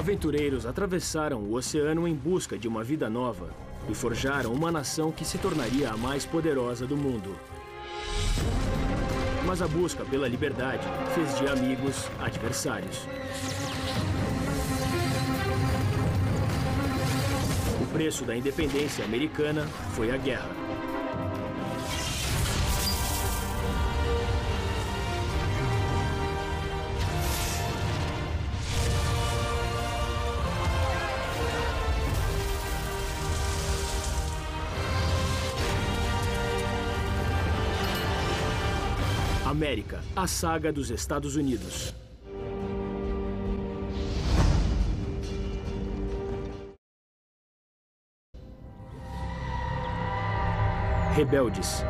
Aventureiros atravessaram o oceano em busca de uma vida nova e forjaram uma nação que se tornaria a mais poderosa do mundo. Mas a busca pela liberdade fez de amigos adversários. O preço da independência americana foi a guerra. América, a saga dos Estados Unidos. Rebeldes.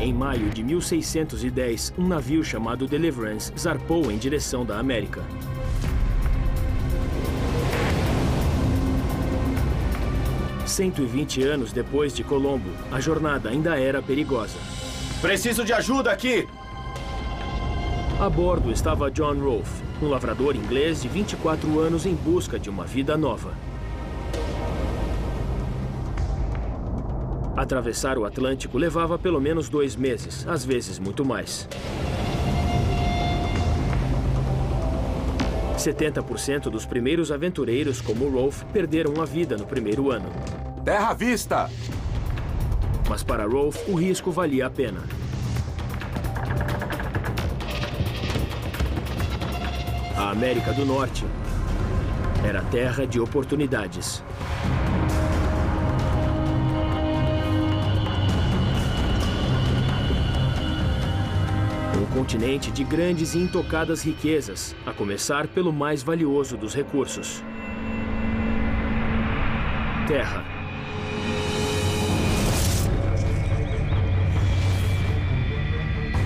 Em maio de 1610, um navio chamado Deliverance zarpou em direção da América. "120 anos depois de Colombo, a jornada ainda era perigosa. Preciso de ajuda aqui! A bordo estava John Rolfe, um lavrador inglês de 24 anos em busca de uma vida nova. Atravessar o Atlântico levava pelo menos 2 meses, às vezes muito mais. 70% dos primeiros aventureiros, como Rolfe, perderam a vida no primeiro ano. Terra à vista! Mas para Rolfe, o risco valia a pena. A América do Norte era terra de oportunidades. Um continente de grandes e intocadas riquezas, a começar pelo mais valioso dos recursos: terra.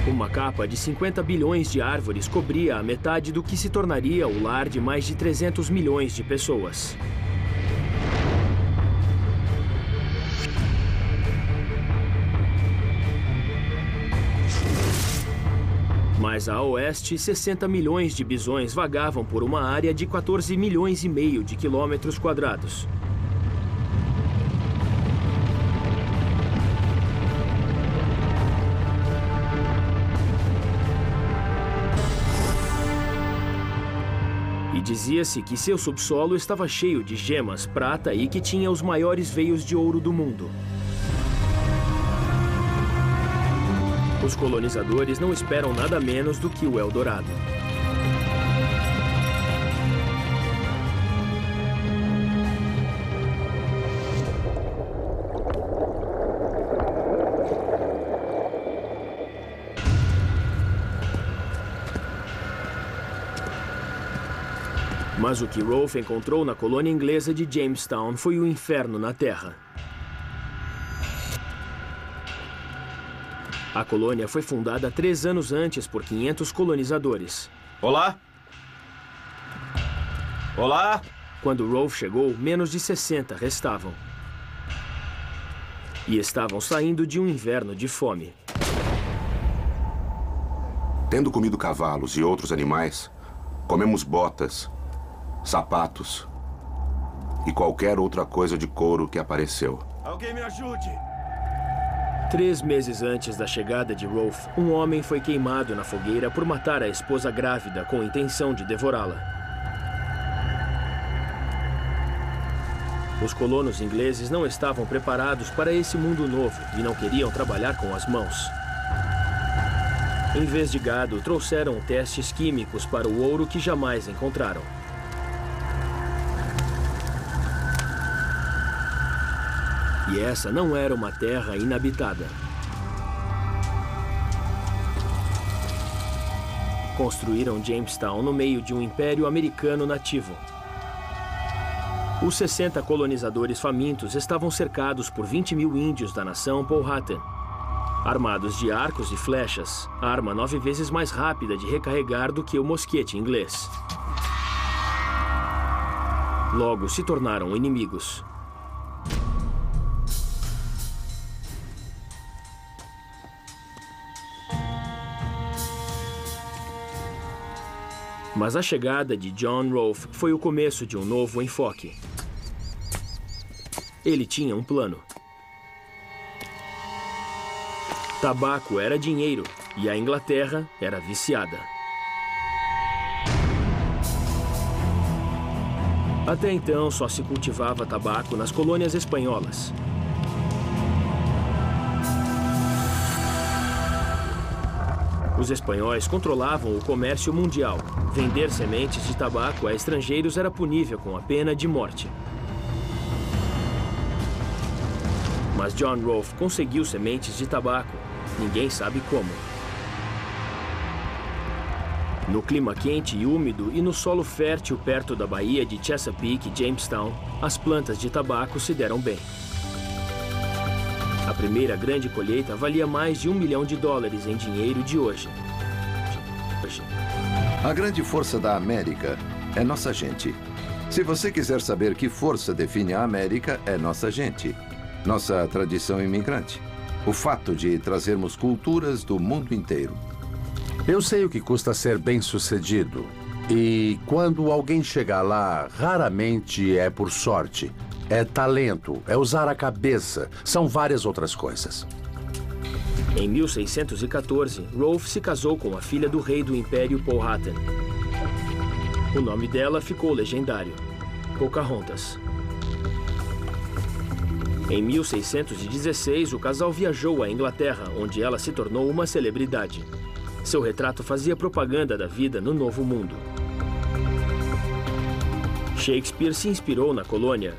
Uma capa de 50 bilhões de árvores cobria a metade do que se tornaria o lar de mais de 300 milhões de pessoas. Mas a oeste, 60 milhões de bisões vagavam por uma área de 14 milhões e meio de quilômetros quadrados. E dizia-se que seu subsolo estava cheio de gemas, prata e que tinha os maiores veios de ouro do mundo. Os colonizadores não esperam nada menos do que o Eldorado. Mas o que Rolfe encontrou na colônia inglesa de Jamestown foi o inferno na Terra. A colônia foi fundada 3 anos antes por 500 colonizadores. Olá? Olá? Quando Rolfe chegou, menos de 60 restavam. E estavam saindo de um inverno de fome. Tendo comido cavalos e outros animais, comemos botas, sapatos e qualquer outra coisa de couro que apareceu. Alguém me ajude! 3 meses antes da chegada de Rolfe, um homem foi queimado na fogueira por matar a esposa grávida com a intenção de devorá-la. Os colonos ingleses não estavam preparados para esse mundo novo e não queriam trabalhar com as mãos. Em vez de gado, trouxeram testes químicos para o ouro que jamais encontraram. E essa não era uma terra inabitada. Construíram Jamestown no meio de um império americano nativo. Os 60 colonizadores famintos estavam cercados por 20 mil índios da nação Powhatan, armados de arcos e flechas, arma 9 vezes mais rápida de recarregar do que o mosquete inglês. Logo se tornaram inimigos. Mas a chegada de John Rolfe foi o começo de um novo enfoque. Ele tinha um plano. Tabaco era dinheiro e a Inglaterra era viciada. Até então, só se cultivava tabaco nas colônias espanholas. Os espanhóis controlavam o comércio mundial. Vender sementes de tabaco a estrangeiros era punível com a pena de morte. Mas John Rolfe conseguiu sementes de tabaco. Ninguém sabe como. No clima quente e úmido e no solo fértil perto da baía de Chesapeake e Jamestown, as plantas de tabaco se deram bem. A primeira grande colheita valia mais de $1 milhão em dinheiro de hoje. A grande força da América é nossa gente. Se você quiser saber que força define a América, é nossa gente. Nossa tradição imigrante. O fato de trazermos culturas do mundo inteiro. Eu sei o que custa ser bem-sucedido. E quando alguém chega lá, raramente é por sorte. É talento, é usar a cabeça, são várias outras coisas. Em 1614, Rolfe se casou com a filha do rei do Império Powhatan. O nome dela ficou legendário, Pocahontas. Em 1616, o casal viajou à Inglaterra, onde ela se tornou uma celebridade. Seu retrato fazia propaganda da vida no Novo Mundo. Shakespeare se inspirou na colônia.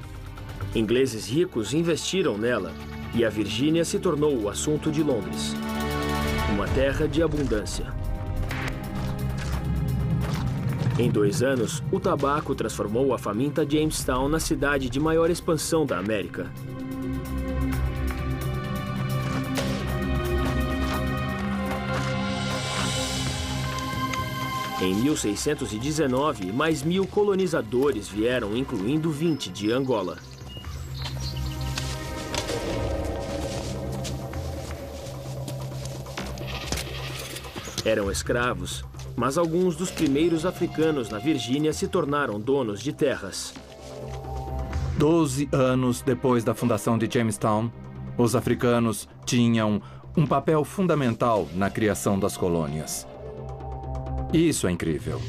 Ingleses ricos investiram nela e a Virgínia se tornou o assunto de Londres. Uma terra de abundância. Em 2 anos, o tabaco transformou a faminta Jamestown na cidade de maior expansão da América. Em 1619, mais 1.000 colonizadores vieram, incluindo 20 de Angola. Eram escravos, mas alguns dos primeiros africanos na Virgínia se tornaram donos de terras. 12 anos depois da fundação de Jamestown, os africanos tinham um papel fundamental na criação das colônias. Isso é incrível.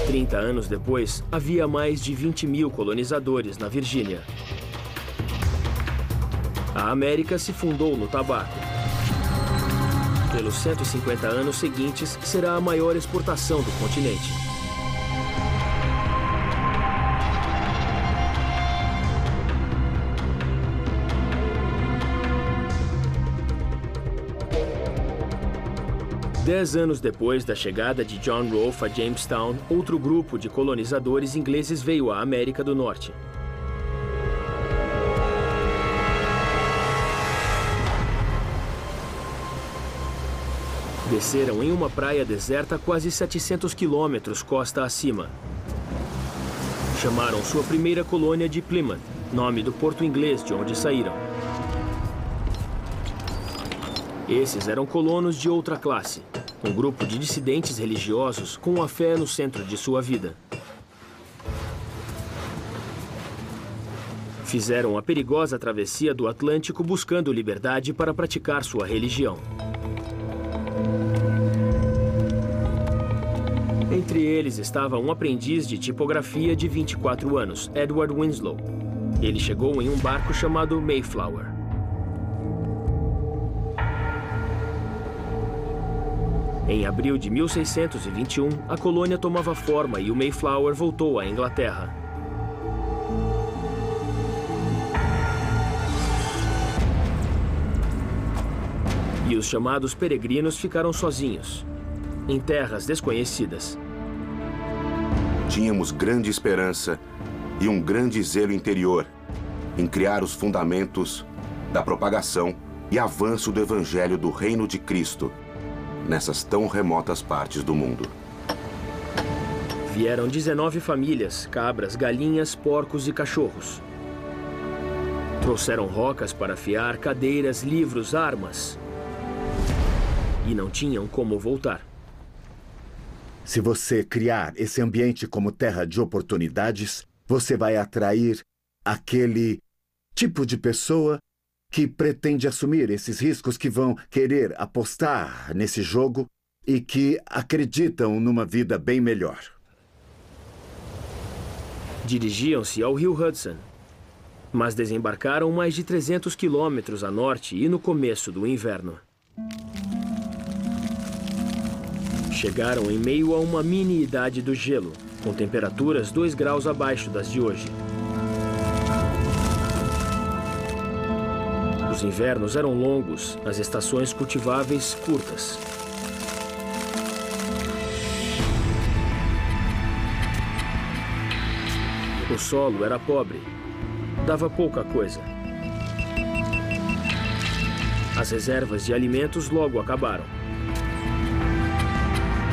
30 anos depois, havia mais de 20.000 colonizadores na Virgínia. A América se fundou no tabaco. Pelos 150 anos seguintes, será a maior exportação do continente. Dez anos depois da chegada de John Rolfe a Jamestown, outro grupo de colonizadores ingleses veio à América do Norte. Desceram em uma praia deserta quase 700 quilômetros costa acima. Chamaram sua primeira colônia de Plymouth, nome do porto inglês de onde saíram. Esses eram colonos de outra classe, um grupo de dissidentes religiosos com a fé no centro de sua vida. Fizeram a perigosa travessia do Atlântico buscando liberdade para praticar sua religião. Entre eles estava um aprendiz de tipografia de 24 anos, Edward Winslow. Ele chegou em um barco chamado Mayflower. Em abril de 1621, a colônia tomava forma e o Mayflower voltou à Inglaterra. E os chamados peregrinos ficaram sozinhos, em terras desconhecidas. Tínhamos grande esperança e um grande zelo interior em criar os fundamentos da propagação e avanço do Evangelho do Reino de Cristo nessas tão remotas partes do mundo. Vieram 19 famílias, cabras, galinhas, porcos e cachorros. Trouxeram rocas para afiar, cadeiras, livros, armas. E não tinham como voltar. Se você criar esse ambiente como terra de oportunidades, você vai atrair aquele tipo de pessoa que pretende assumir esses riscos, que vão querer apostar nesse jogo e que acreditam numa vida bem melhor. Dirigiam-se ao rio Hudson, mas desembarcaram mais de 300 quilômetros a norte e no começo do inverno. Chegaram em meio a uma mini-idade do gelo, com temperaturas 2 graus abaixo das de hoje. Os invernos eram longos, as estações cultiváveis curtas. O solo era pobre, dava pouca coisa. As reservas de alimentos logo acabaram.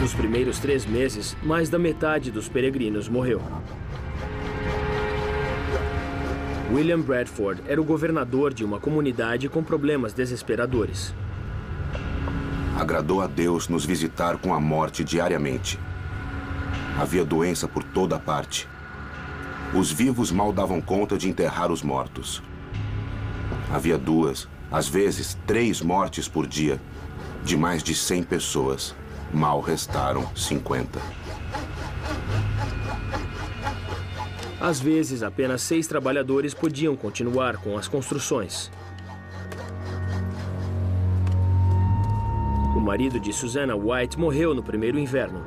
Nos primeiros 3 meses, mais da metade dos peregrinos morreu. William Bradford era o governador de uma comunidade com problemas desesperadores. Agradou a Deus nos visitar com a morte diariamente. Havia doença por toda parte. Os vivos mal davam conta de enterrar os mortos. Havia 2, às vezes 3 mortes por dia, de mais de 100 pessoas. Mal restaram 50. Às vezes, apenas 6 trabalhadores podiam continuar com as construções. O marido de Susanna White morreu no primeiro inverno.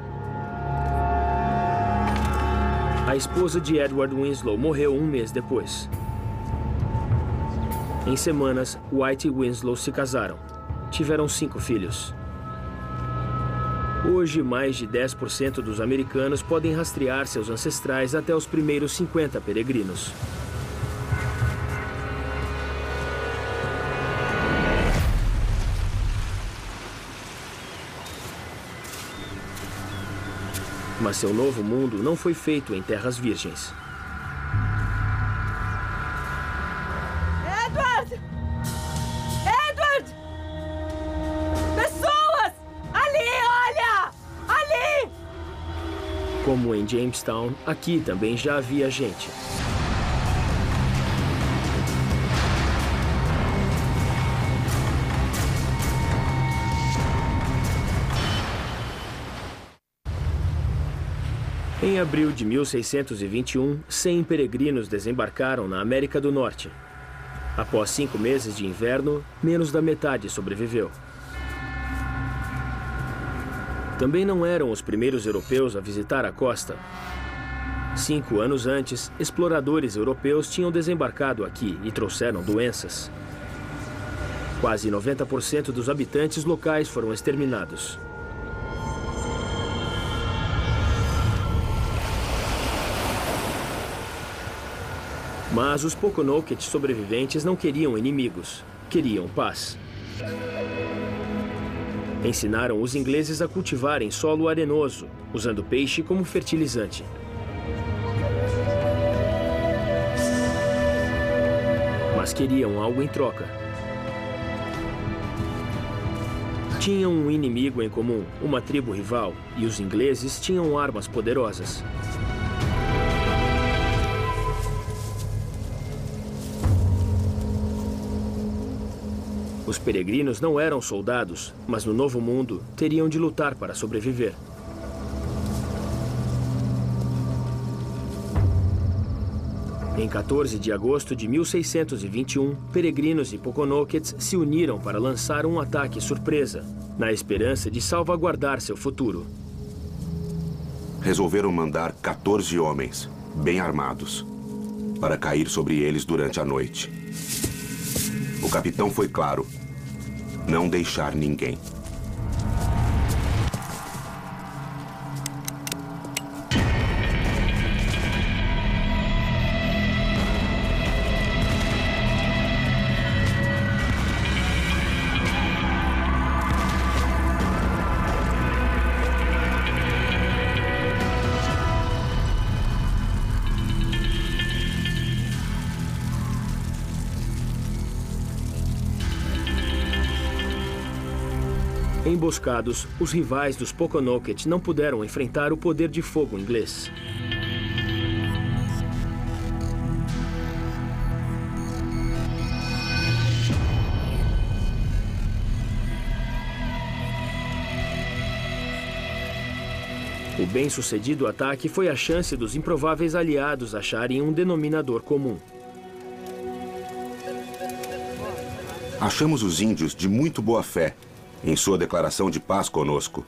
A esposa de Edward Winslow morreu 1 mês depois. Em semanas, White e Winslow se casaram. Tiveram 5 filhos. Hoje, mais de 10% dos americanos podem rastrear seus ancestrais até os primeiros 50 peregrinos. Mas seu novo mundo não foi feito em terras virgens. Edward! Edward! Pessoas! Ali, olha! Ali! Como em Jamestown, aqui também já havia gente. Em abril de 1621, 100 peregrinos desembarcaram na América do Norte. Após 5 meses de inverno, menos da metade sobreviveu. Também não eram os primeiros europeus a visitar a costa. 5 anos antes, exploradores europeus tinham desembarcado aqui e trouxeram doenças. Quase 90% dos habitantes locais foram exterminados. Mas os Poconoket sobreviventes não queriam inimigos, queriam paz. Ensinaram os ingleses a cultivarem solo arenoso, usando peixe como fertilizante. Mas queriam algo em troca. Tinham um inimigo em comum, uma tribo rival, e os ingleses tinham armas poderosas. Os peregrinos não eram soldados, mas no Novo Mundo teriam de lutar para sobreviver. Em 14 de agosto de 1621, peregrinos e Poconokets se uniram para lançar um ataque surpresa, na esperança de salvaguardar seu futuro. Resolveram mandar 14 homens, bem armados, para cair sobre eles durante a noite. O capitão foi claro: não deixar ninguém. Emboscados, os rivais dos Pokanoket não puderam enfrentar o poder de fogo inglês. O bem-sucedido ataque foi a chance dos improváveis aliados acharem um denominador comum. Achamos os índios de muito boa fé em sua declaração de paz conosco.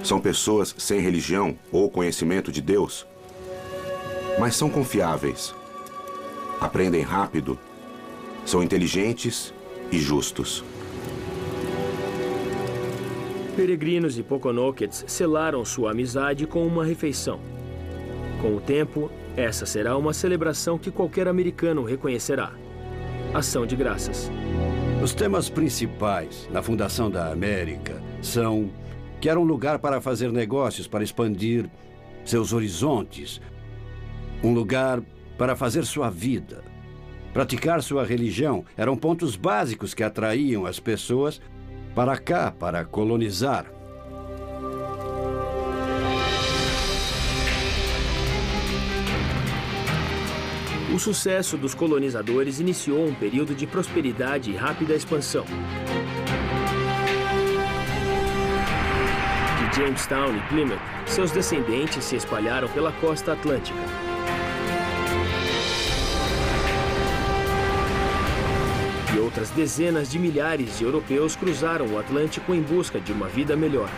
São pessoas sem religião ou conhecimento de Deus, mas são confiáveis, aprendem rápido, são inteligentes e justos. Peregrinos e Pokonokets selaram sua amizade com uma refeição. Com o tempo, essa será uma celebração que qualquer americano reconhecerá. Ação de graças. Os temas principais na fundação da América são que era um lugar para fazer negócios, para expandir seus horizontes, um lugar para fazer sua vida. Praticar sua religião eram pontos básicos que atraíam as pessoas para cá, para colonizar. O sucesso dos colonizadores iniciou um período de prosperidade e rápida expansão. De Jamestown e Plymouth, seus descendentes se espalharam pela costa atlântica. E outras dezenas de milhares de europeus cruzaram o Atlântico em busca de uma vida melhor.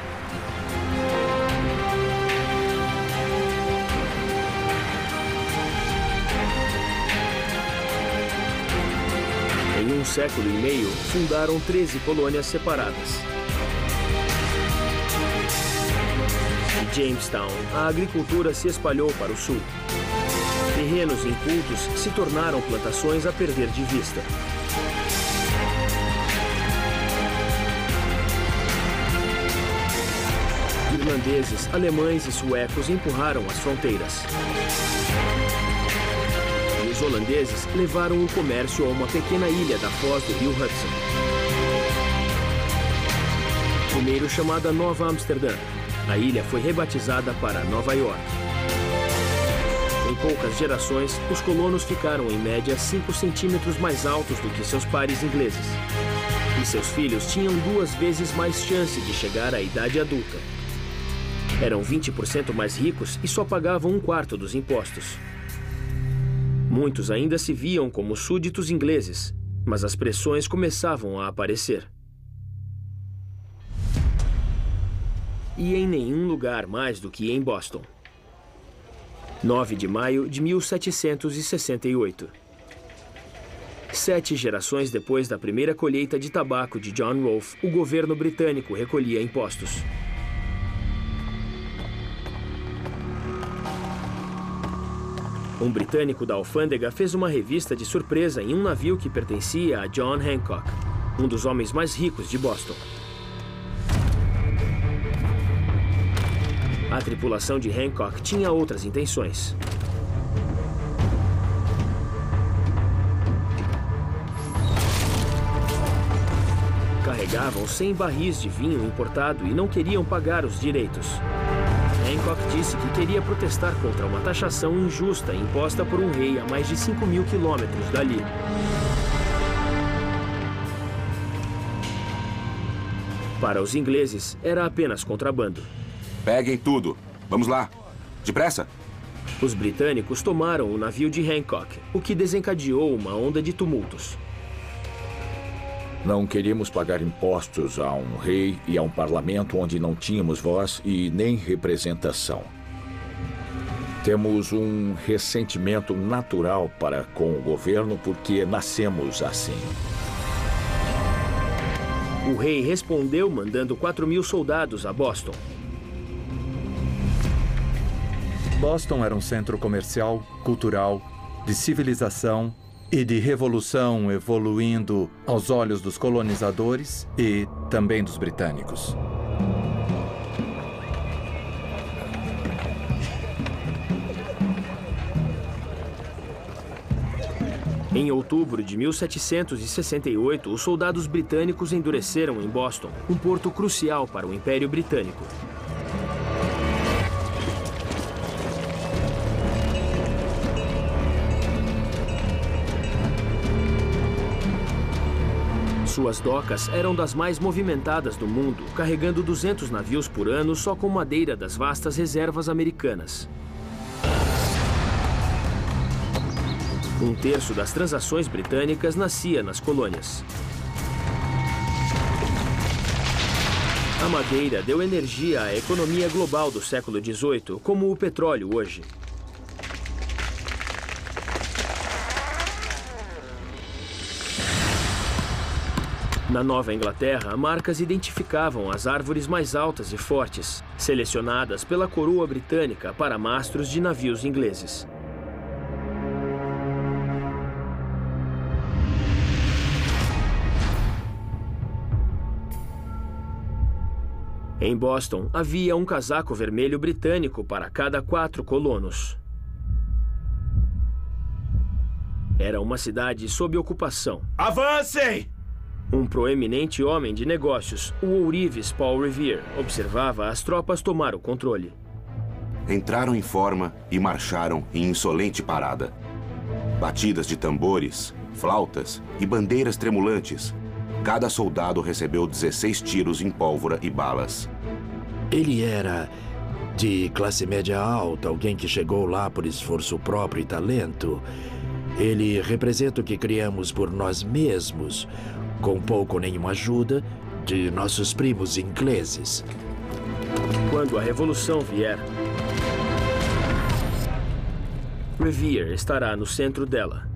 Em um século e meio, fundaram 13 colônias separadas. De Jamestown, a agricultura se espalhou para o sul. Terrenos incultos se tornaram plantações a perder de vista. Irlandeses, alemães e suecos empurraram as fronteiras. E os holandeses levaram o comércio a uma pequena ilha da foz do rio Hudson. Primeiro chamada Nova Amsterdã, a ilha foi rebatizada para Nova York. Em poucas gerações, os colonos ficaram em média 5 centímetros mais altos do que seus pares ingleses. E seus filhos tinham 2 vezes mais chance de chegar à idade adulta. Eram 20% mais ricos e só pagavam 1/4 dos impostos. Muitos ainda se viam como súditos ingleses, mas as pressões começavam a aparecer. E em nenhum lugar mais do que em Boston. 9 de maio de 1768. 7 gerações depois da primeira colheita de tabaco de John Rolfe, o governo britânico recolhia impostos. Um britânico da alfândega fez uma revista de surpresa em um navio que pertencia a John Hancock, um dos homens mais ricos de Boston. A tripulação de Hancock tinha outras intenções. Carregavam 100 barris de vinho importado e não queriam pagar os direitos. Hancock disse que queria protestar contra uma taxação injusta imposta por um rei a mais de 5.000 quilômetros dali. Para os ingleses, era apenas contrabando. Peguem tudo. Vamos lá. Depressa. Os britânicos tomaram o navio de Hancock, o que desencadeou uma onda de tumultos. Não queríamos pagar impostos a um rei e a um parlamento onde não tínhamos voz e nem representação. Temos um ressentimento natural para com o governo porque nascemos assim. O rei respondeu mandando 4.000 soldados a Boston. Boston era um centro comercial, cultural, de civilização e de revolução, evoluindo aos olhos dos colonizadores e também dos britânicos. Em outubro de 1768, os soldados britânicos endureceram em Boston, um porto crucial para o Império Britânico. Suas docas eram das mais movimentadas do mundo, carregando 200 navios por ano só com madeira das vastas reservas americanas. Um terço das transações britânicas nascia nas colônias. A madeira deu energia à economia global do século XVIII, como o petróleo hoje. Na Nova Inglaterra, marcas identificavam as árvores mais altas e fortes, selecionadas pela coroa britânica para mastros de navios ingleses. Em Boston, havia um casaco vermelho britânico para cada 4 colonos. Era uma cidade sob ocupação. Avancem! Um proeminente homem de negócios, o ourives Paul Revere, observava as tropas tomar o controle. Entraram em forma e marcharam em insolente parada. Batidas de tambores, flautas e bandeiras tremulantes. Cada soldado recebeu 16 tiros em pólvora e balas. Ele era de classe média alta, alguém que chegou lá por esforço próprio e talento. Ele representa o que criamos por nós mesmos, com pouco ou nenhuma ajuda de nossos primos ingleses. Quando a Revolução vier, Revere estará no centro dela.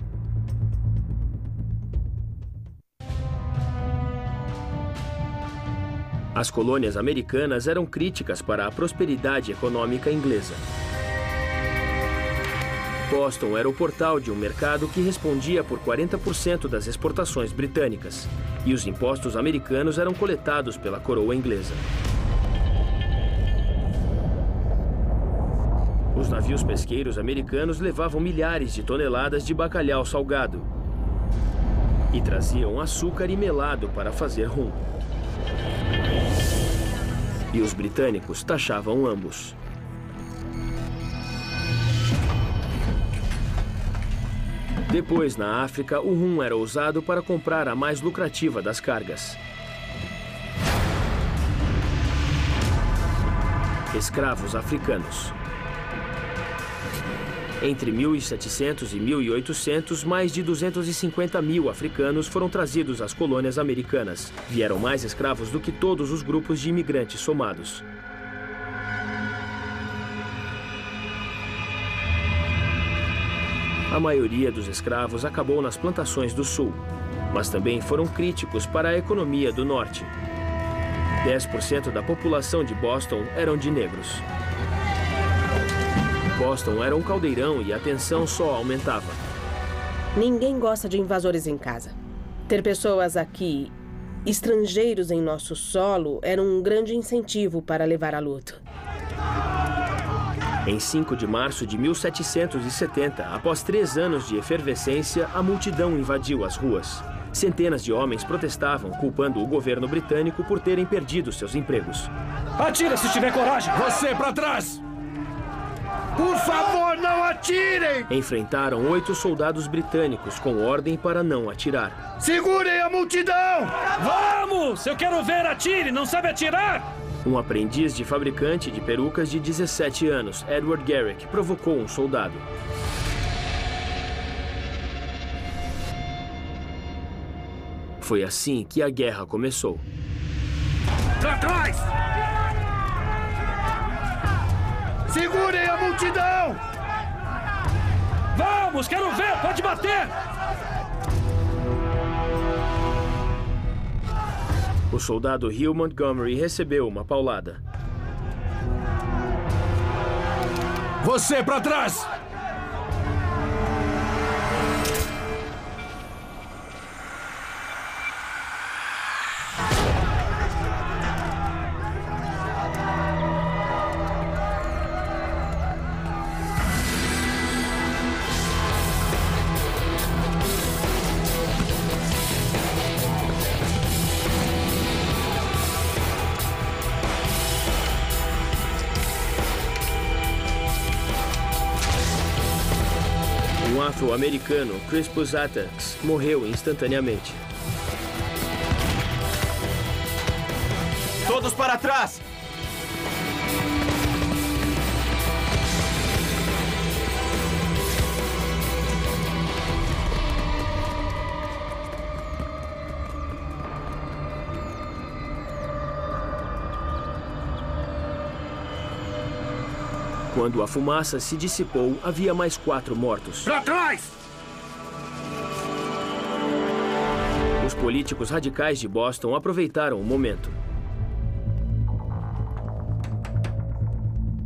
As colônias americanas eram críticas para a prosperidade econômica inglesa. Boston era o portal de um mercado que respondia por 40% das exportações britânicas, e os impostos americanos eram coletados pela coroa inglesa. Os navios pesqueiros americanos levavam milhares de toneladas de bacalhau salgado e traziam açúcar e melado para fazer rum. E os britânicos taxavam ambos. Depois, na África, o rum era usado para comprar a mais lucrativa das cargas. Escravos africanos. Entre 1700 e 1800, mais de 250 mil africanos foram trazidos às colônias americanas. Vieram mais escravos do que todos os grupos de imigrantes somados. A maioria dos escravos acabou nas plantações do sul, mas também foram críticos para a economia do norte. 10% da população de Boston eram de negros. Boston era um caldeirão e a tensão só aumentava. Ninguém gosta de invasores em casa. Ter pessoas aqui, estrangeiros em nosso solo, era um grande incentivo para levar a luta. Em 5 de março de 1770, após 3 anos de efervescência, a multidão invadiu as ruas. Centenas de homens protestavam, culpando o governo britânico por terem perdido seus empregos. Atira se tiver coragem! Você pra trás! Por favor, não atirem! Enfrentaram 8 soldados britânicos com ordem para não atirar. Segurem a multidão! Vamos! Eu quero ver, atire! Não sabe atirar? Um aprendiz de fabricante de perucas de 17 anos, Edward Garrick, provocou um soldado. Foi assim que a guerra começou. Pra trás! Segurem a multidão! Vamos, quero ver! Pode bater! O soldado Hugh Montgomery recebeu uma paulada. Você pra trás! Um afro-americano, Crispus Attucks, morreu instantaneamente. Todos para trás! Quando a fumaça se dissipou, havia mais 4 mortos. Para trás! Os políticos radicais de Boston aproveitaram o momento.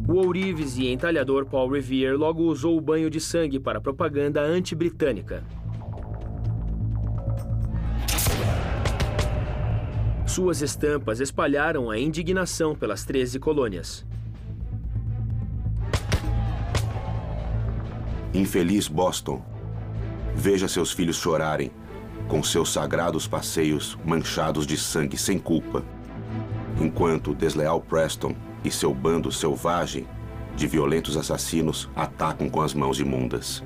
O ourives e entalhador Paul Revere logo usou o banho de sangue para propaganda anti-britânica. Suas estampas espalharam a indignação pelas 13 colônias. Infeliz Boston, veja seus filhos chorarem com seus sagrados passeios manchados de sangue sem culpa, enquanto o desleal Preston e seu bando selvagem de violentos assassinos atacam com as mãos imundas.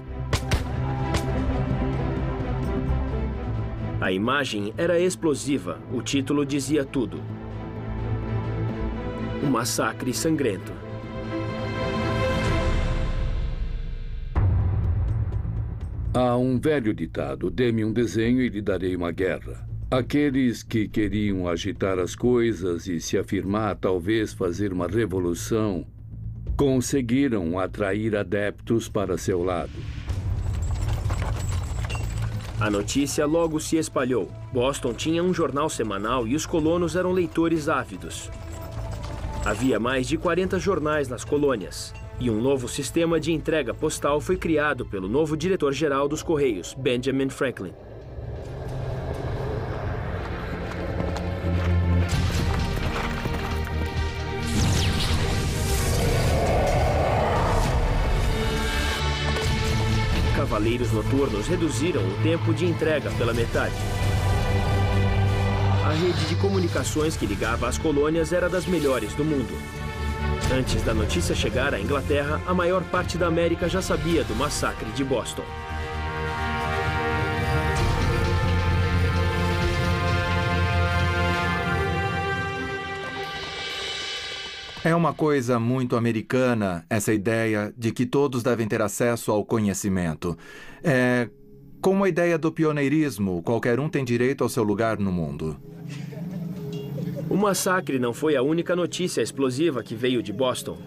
A imagem era explosiva, o título dizia tudo. Um massacre sangrento. Há um velho ditado: dê-me um desenho e lhe darei uma guerra. Aqueles que queriam agitar as coisas e se afirmar, talvez fazer uma revolução, conseguiram atrair adeptos para seu lado. A notícia logo se espalhou. Boston tinha um jornal semanal e os colonos eram leitores ávidos. Havia mais de 40 jornais nas colônias. E um novo sistema de entrega postal foi criado pelo novo diretor-geral dos Correios, Benjamin Franklin. Cavaleiros noturnos reduziram o tempo de entrega pela metade. A rede de comunicações que ligava as colônias era das melhores do mundo. Antes da notícia chegar à Inglaterra, a maior parte da América já sabia do massacre de Boston. É uma coisa muito americana essa ideia de que todos devem ter acesso ao conhecimento. É como a ideia do pioneirismo, qualquer um tem direito ao seu lugar no mundo. O massacre não foi a única notícia explosiva que veio de Boston.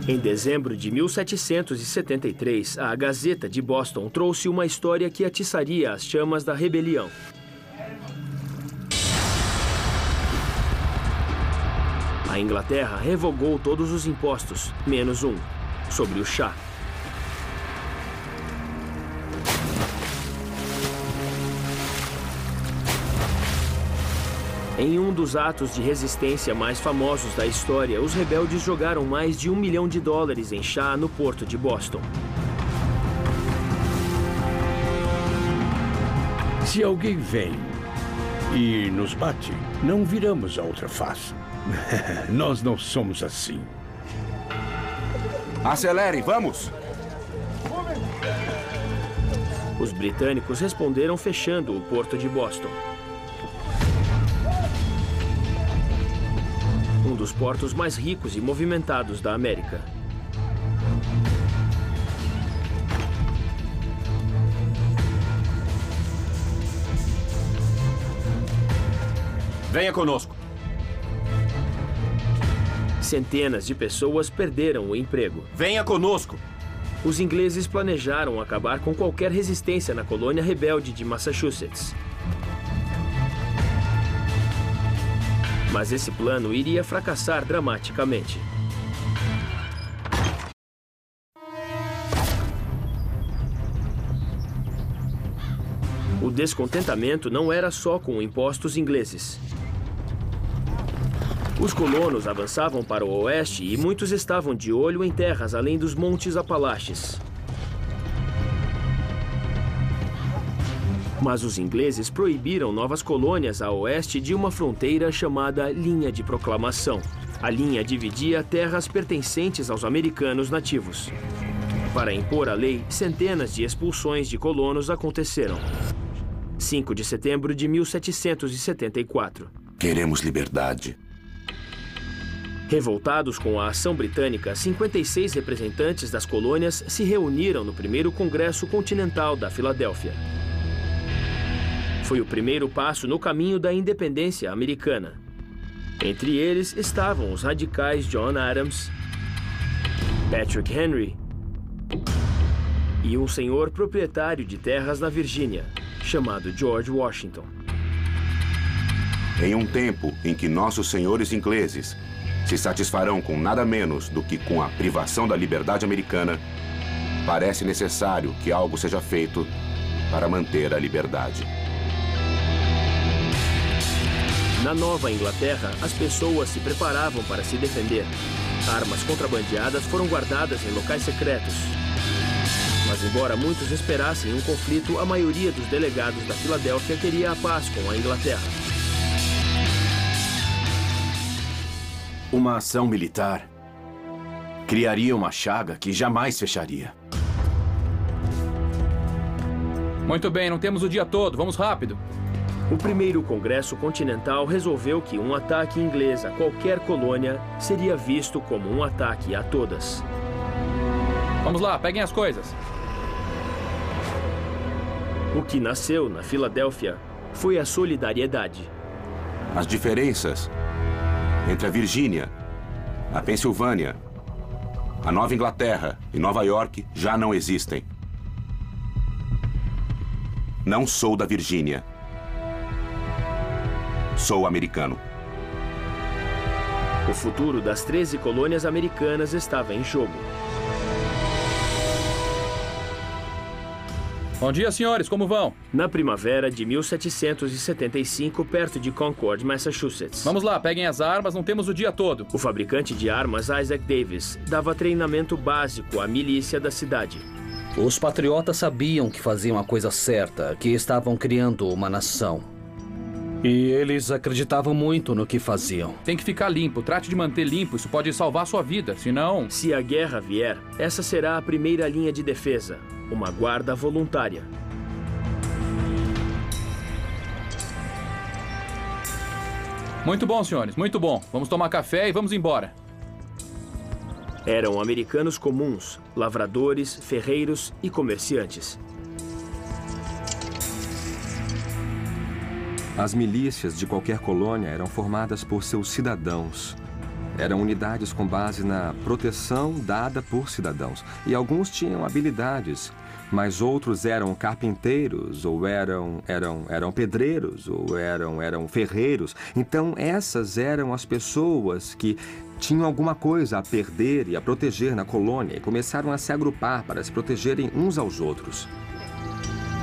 Em dezembro de 1773, a Gazeta de Boston trouxe uma história que atiçaria as chamas da rebelião. A Inglaterra revogou todos os impostos, menos um, sobre o chá. Em um dos atos de resistência mais famosos da história, os rebeldes jogaram mais de $1 milhão em chá no porto de Boston. Se alguém vem e nos bate, não viramos a outra face. Nós não somos assim. Acelerem, vamos! Os britânicos responderam fechando o porto de Boston. Um dos portos mais ricos e movimentados da América. Venha conosco. Centenas de pessoas perderam o emprego. Venha conosco. Os ingleses planejaram acabar com qualquer resistência na colônia rebelde de Massachusetts. Mas esse plano iria fracassar dramaticamente. O descontentamento não era só com impostos ingleses. Os colonos avançavam para o oeste e muitos estavam de olho em terras além dos Montes Apalaches. Mas os ingleses proibiram novas colônias a oeste de uma fronteira chamada Linha de Proclamação. A linha dividia terras pertencentes aos americanos nativos. Para impor a lei, centenas de expulsões de colonos aconteceram. 5 de setembro de 1774. Queremos liberdade. Revoltados com a ação britânica, 56 representantes das colônias se reuniram no primeiro Congresso Continental da Filadélfia. Foi o primeiro passo no caminho da independência americana. Entre eles estavam os radicais John Adams, Patrick Henry e um senhor proprietário de terras na Virgínia, chamado George Washington. Em um tempo em que nossos senhores ingleses se satisfarão com nada menos do que com a privação da liberdade americana, parece necessário que algo seja feito para manter a liberdade. Na Nova Inglaterra, as pessoas se preparavam para se defender. Armas contrabandeadas foram guardadas em locais secretos. Mas embora muitos esperassem um conflito, a maioria dos delegados da Filadélfia queria a paz com a Inglaterra. Uma ação militar criaria uma chaga que jamais fecharia. Muito bem, não temos o dia todo. Vamos rápido. O primeiro Congresso Continental resolveu que um ataque inglês a qualquer colônia seria visto como um ataque a todas. Vamos lá, peguem as coisas. O que nasceu na Filadélfia foi a solidariedade. As diferenças entre a Virgínia, a Pensilvânia, a Nova Inglaterra e Nova York já não existem. Não sou da Virgínia. Sou americano. O futuro das 13 colônias americanas estava em jogo. Bom dia, senhores. Como vão? Na primavera de 1775, perto de Concord, Massachusetts. Vamos lá, peguem as armas, não temos o dia todo. O fabricante de armas, Isaac Davis, dava treinamento básico à milícia da cidade. Os patriotas sabiam que faziam a coisa certa, que estavam criando uma nação. E eles acreditavam muito no que faziam. Tem que ficar limpo. Trate de manter limpo. Isso pode salvar sua vida. Senão... Se a guerra vier, essa será a primeira linha de defesa. Uma guarda voluntária. Muito bom, senhores. Muito bom. Vamos tomar café e vamos embora. Eram americanos comuns, lavradores, ferreiros e comerciantes. As milícias de qualquer colônia eram formadas por seus cidadãos. Eram unidades com base na proteção dada por cidadãos. E alguns tinham habilidades, mas outros eram carpinteiros, ou eram pedreiros, ou eram ferreiros. Então, essas eram as pessoas que tinham alguma coisa a perder e a proteger na colônia e começaram a se agrupar para se protegerem uns aos outros.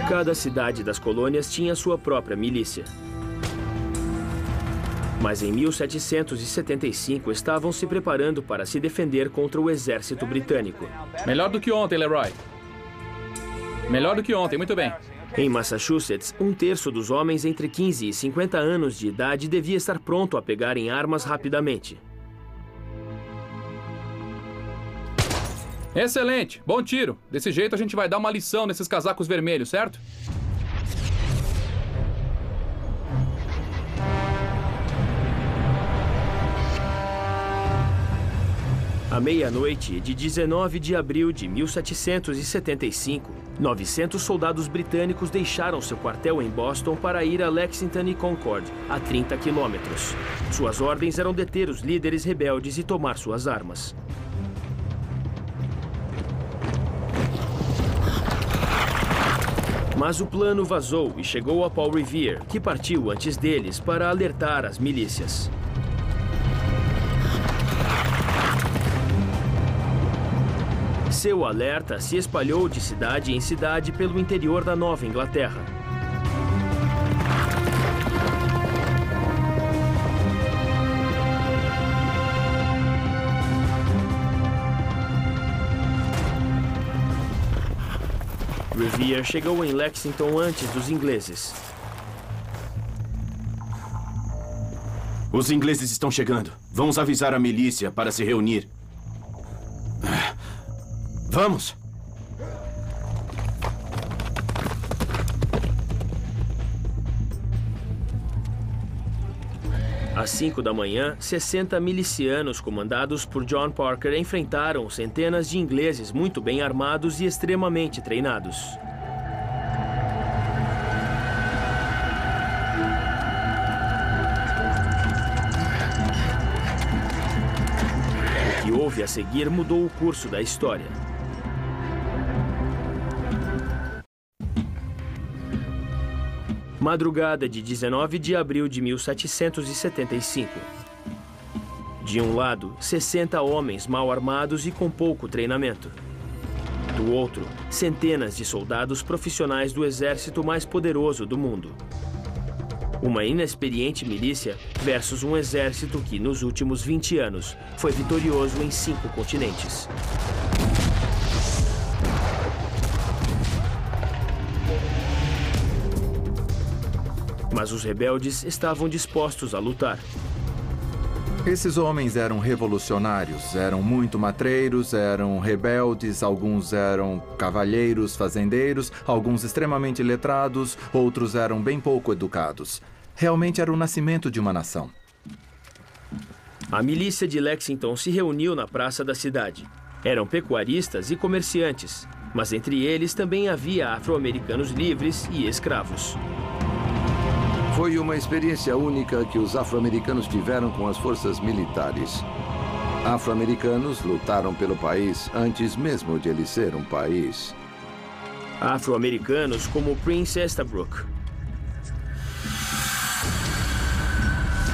Cada cidade das colônias tinha sua própria milícia. Mas em 1775 estavam se preparando para se defender contra o exército britânico. Melhor do que ontem, Leroy. Melhor do que ontem, muito bem. Em Massachusetts, 1/3 dos homens entre 15 e 50 anos de idade devia estar pronto a pegarem armas rapidamente. Excelente, bom tiro. Desse jeito a gente vai dar uma lição nesses casacos vermelhos, certo? À meia-noite de 19 de abril de 1775, 900 soldados britânicos deixaram seu quartel em Boston para ir a Lexington e Concord, a 30 quilômetros. Suas ordens eram deter os líderes rebeldes e tomar suas armas. Mas o plano vazou e chegou a Paul Revere, que partiu antes deles para alertar as milícias. Seu alerta se espalhou de cidade em cidade pelo interior da Nova Inglaterra. Revere chegou em Lexington antes dos ingleses. Os ingleses estão chegando. Vamos avisar a milícia para se reunir. Vamos! Às 5 da manhã, 60 milicianos comandados por John Parker enfrentaram centenas de ingleses muito bem armados e extremamente treinados. O que houve a seguir mudou o curso da história. Madrugada de 19 de abril de 1775. De um lado, 60 homens mal armados e com pouco treinamento. Do outro, centenas de soldados profissionais do exército mais poderoso do mundo. Uma inexperiente milícia versus um exército que, nos últimos 20 anos, foi vitorioso em 5 continentes. Mas os rebeldes estavam dispostos a lutar. Esses homens eram revolucionários, eram muito matreiros, eram rebeldes, alguns eram cavalheiros, fazendeiros, alguns extremamente letrados, outros eram bem pouco educados. Realmente era o nascimento de uma nação. A milícia de Lexington se reuniu na praça da cidade. Eram pecuaristas e comerciantes, mas entre eles também havia afro-americanos livres e escravos. Foi uma experiência única que os afro-americanos tiveram com as forças militares. Afro-americanos lutaram pelo país antes mesmo de ele ser um país. Afro-americanos como Prince Estabrook.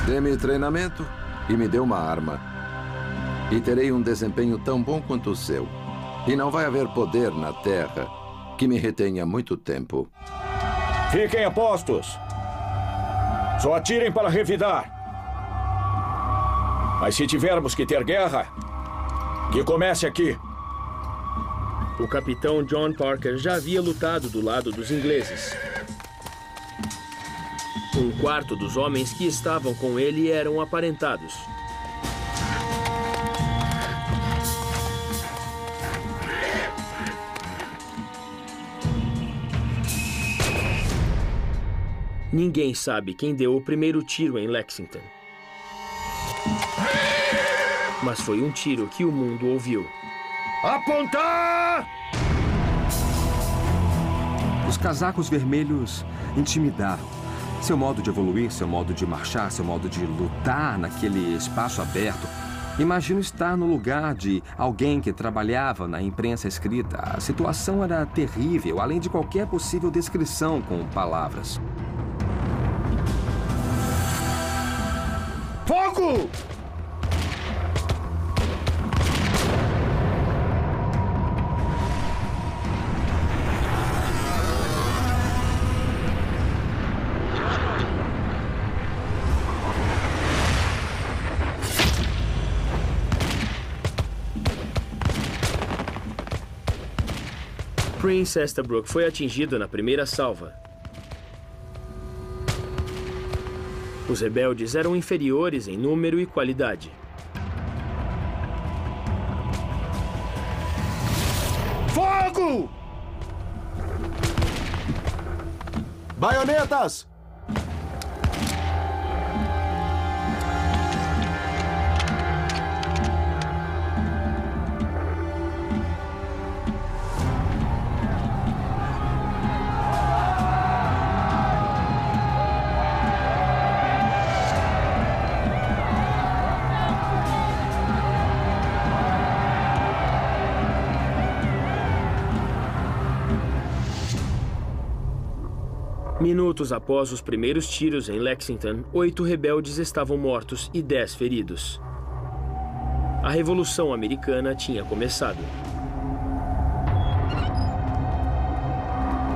Dê-me treinamento e me dê uma arma. E terei um desempenho tão bom quanto o seu. E não vai haver poder na Terra que me retenha muito tempo. Fiquem a postos. Só atirem para revidar. Mas se tivermos que ter guerra, que comece aqui. O capitão John Parker já havia lutado do lado dos ingleses. Um quarto dos homens que estavam com ele eram aparentados. Ninguém sabe quem deu o primeiro tiro em Lexington. Mas foi um tiro que o mundo ouviu. Apontar! Os casacos vermelhos intimidaram. Seu modo de evoluir, seu modo de marchar, seu modo de lutar naquele espaço aberto. Imagino estar no lugar de alguém que trabalhava na imprensa escrita. A situação era terrível, além de qualquer possível descrição com palavras. Fogo! Prince Estabrook foi atingido na primeira salva. Os rebeldes eram inferiores em número e qualidade. Fogo! Baionetas! Minutos após os primeiros tiros em Lexington, 8 rebeldes estavam mortos e 10 feridos. A Revolução Americana tinha começado.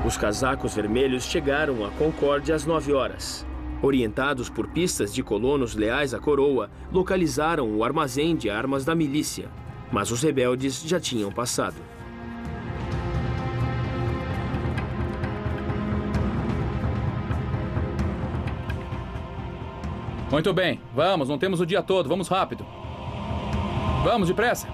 Os casacos vermelhos chegaram a Concórdia às 9 horas. Orientados por pistas de colonos leais à coroa, localizaram o armazém de armas da milícia. Mas os rebeldes já tinham passado. Muito bem, vamos, não temos o dia todo, vamos rápido. Vamos, depressa.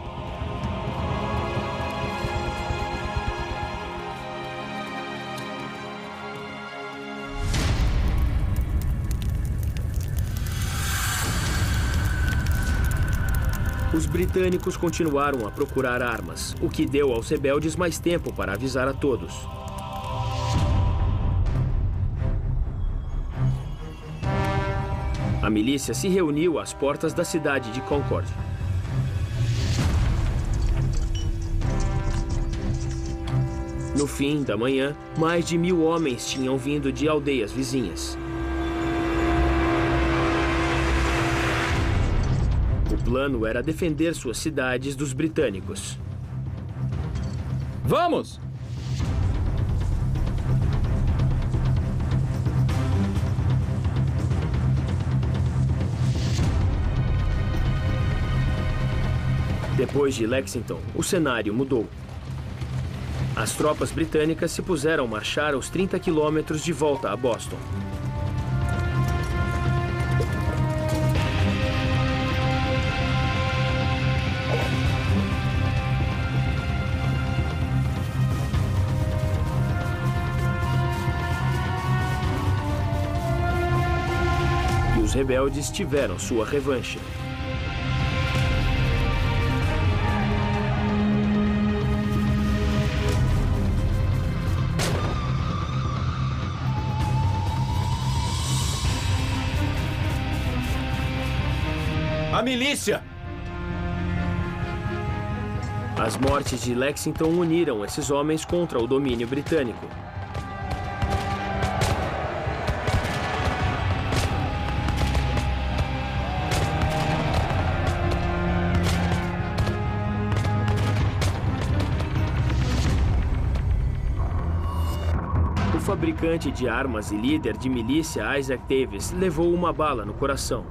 Os britânicos continuaram a procurar armas, o que deu aos rebeldes mais tempo para avisar a todos. A milícia se reuniu às portas da cidade de Concord. No fim da manhã, mais de 1000 homens tinham vindo de aldeias vizinhas. O plano era defender suas cidades dos britânicos. Vamos! Depois de Lexington, o cenário mudou. As tropas britânicas se puseram a marchar aos 30 quilômetros de volta a Boston. E os rebeldes tiveram sua revanche. A milícia! As mortes de Lexington uniram esses homens contra o domínio britânico. O fabricante de armas e líder de milícia Isaac Davis levou uma bala no coração.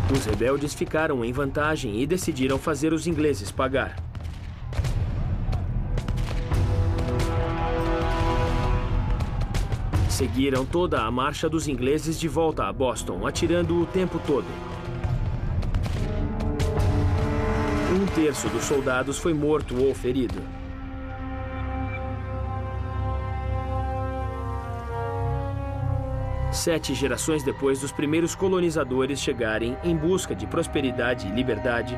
Os rebeldes ficaram em vantagem e decidiram fazer os ingleses pagar. Seguiram toda a marcha dos ingleses de volta a Boston, atirando o tempo todo. 1/3 dos soldados foi morto ou ferido. Sete gerações depois dos primeiros colonizadores chegarem em busca de prosperidade e liberdade,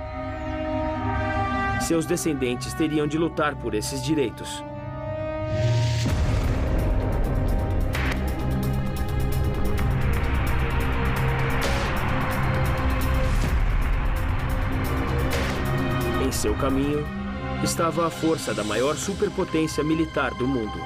seus descendentes teriam de lutar por esses direitos. Em seu caminho estava a força da maior superpotência militar do mundo.